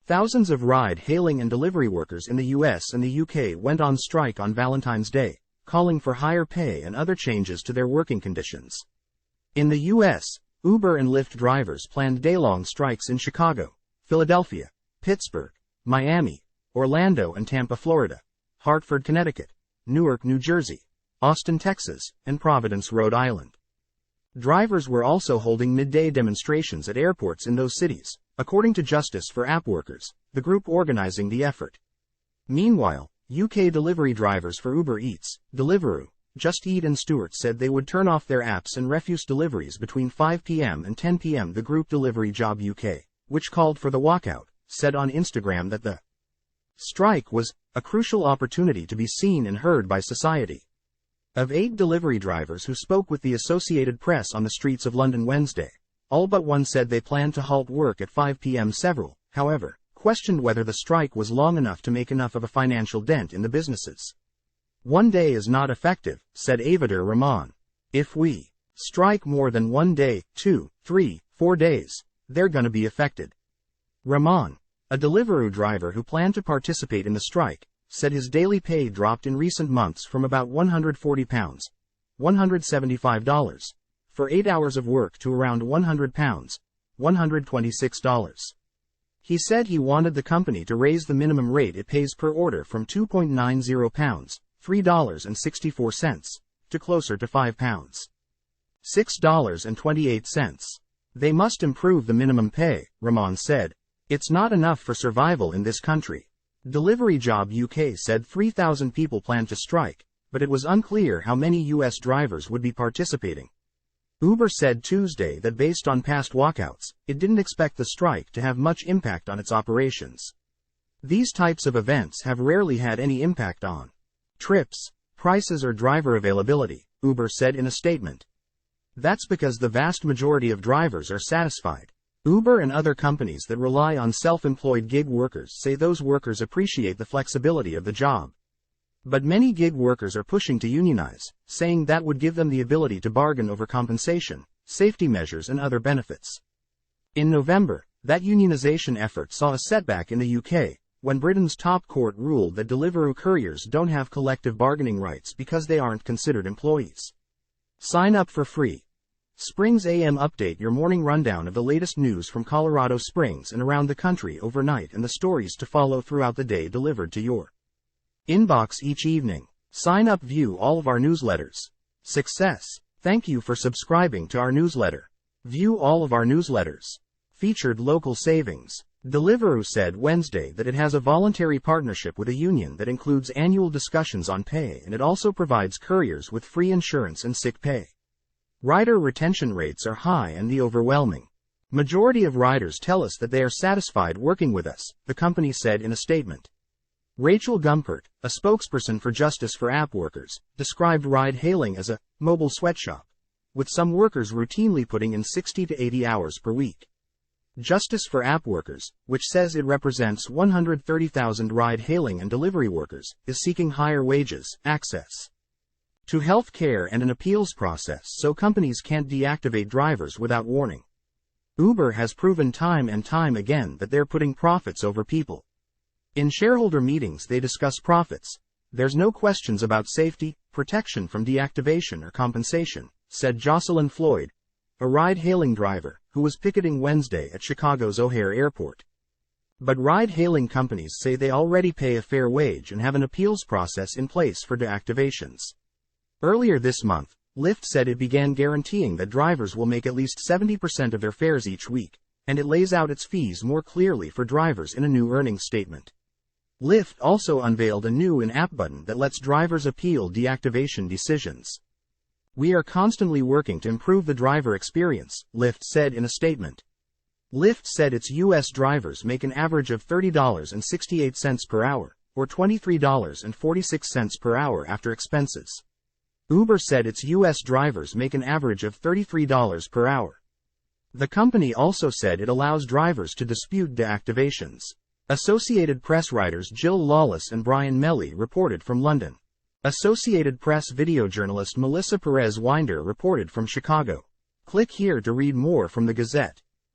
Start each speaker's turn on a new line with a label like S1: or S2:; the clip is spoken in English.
S1: Thousands of ride-hailing and delivery workers in the US and the UK went on strike on Valentine's Day, calling for higher pay and other changes to their working conditions. In the US, Uber and Lyft drivers planned day-long strikes in Chicago, Philadelphia, Pittsburgh, Miami, Orlando and Tampa, Florida, Hartford, Connecticut, Newark, New Jersey, Austin, Texas, and Providence, Rhode Island. Drivers were also holding midday demonstrations at airports in those cities, according to Justice for App Workers, the group organizing the effort. Meanwhile, UK delivery drivers for Uber Eats, Deliveroo, Just Eat and Stuart said they would turn off their apps and refuse deliveries between 5 p.m. and 10 p.m. The group Delivery Job UK, which called for the walkout, said on Instagram that the strike was a crucial opportunity to be seen and heard by society. Of 8 delivery drivers who spoke with the Associated Press on the streets of London Wednesday, all but one said they planned to halt work at 5 p.m. Several, however, questioned whether the strike was long enough to make enough of a financial dent in the businesses. "One day is not effective," said Avatar Rahman. "If we strike more than 1 day, 2, 3, 4 days, they're gonna be affected." Rahman, a Deliveroo driver who planned to participate in the strike, said his daily pay dropped in recent months from about £140, $175, for 8 hours of work to around £100, $126. He said he wanted the company to raise the minimum rate it pays per order from £2.90, $3.64, to closer to £5, $6.28. "They must improve the minimum pay," Rahman said. "It's not enough for survival in this country." Delivery Job UK said 3,000 people planned to strike, but it was unclear how many US drivers would be participating. Uber said Tuesday that based on past walkouts, it didn't expect the strike to have much impact on its operations. These types of events have rarely had any impact on trips, prices or driver availability, Uber said in a statement. "That's because the vast majority of drivers are satisfied." Uber and other companies that rely on self-employed gig workers say those workers appreciate the flexibility of the job. But many gig workers are pushing to unionize, saying that would give them the ability to bargain over compensation, safety measures and other benefits. In November, that unionization effort saw a setback in the UK, when Britain's top court ruled that Deliveroo couriers don't have collective bargaining rights because they aren't considered employees. Sign up for free. Springs AM Update, your morning rundown of the latest news from Colorado Springs and around the country overnight, and the stories to follow throughout the day delivered to your inbox each evening. Sign up, view all of our newsletters. Success! Thank you for subscribing to our newsletter. View all of our newsletters. Featured local savings. Deliveroo said Wednesday that it has a voluntary partnership with a union that includes annual discussions on pay, and it also provides couriers with free insurance and sick pay. Rider retention rates are high and the overwhelming majority of riders tell us that they are satisfied working with us, the company said in a statement. Rachel Gumpert, a spokesperson for Justice for App Workers, described ride-hailing as a mobile sweatshop, with some workers routinely putting in 60 to 80 hours per week. Justice for App Workers, which says it represents 130,000 ride-hailing and delivery workers, is seeking higher wages, access to health care and an appeals process so companies can't deactivate drivers without warning. Uber has proven time and time again that they're putting profits over people. In shareholder meetings they discuss profits. There's no questions about safety, protection from deactivation or compensation, said Jocelyn Floyd, a ride-hailing driver, who was picketing Wednesday at Chicago's O'Hare Airport. But ride-hailing companies say they already pay a fair wage and have an appeals process in place for deactivations. Earlier this month, Lyft said it began guaranteeing that drivers will make at least 70% of their fares each week, and it lays out its fees more clearly for drivers in a new earnings statement. Lyft also unveiled a new in-app button that lets drivers appeal deactivation decisions. "We are constantly working to improve the driver experience," Lyft said in a statement. Lyft said its U.S. drivers make an average of $30.68 per hour, or $23.46 per hour after expenses. Uber said its U.S. drivers make an average of $33 per hour. The company also said it allows drivers to dispute deactivations. Associated Press writers Jill Lawless and Brian Melly reported from London. Associated Press video journalist Melissa Perez-Winder reported from Chicago. Click here to read more from the Gazette.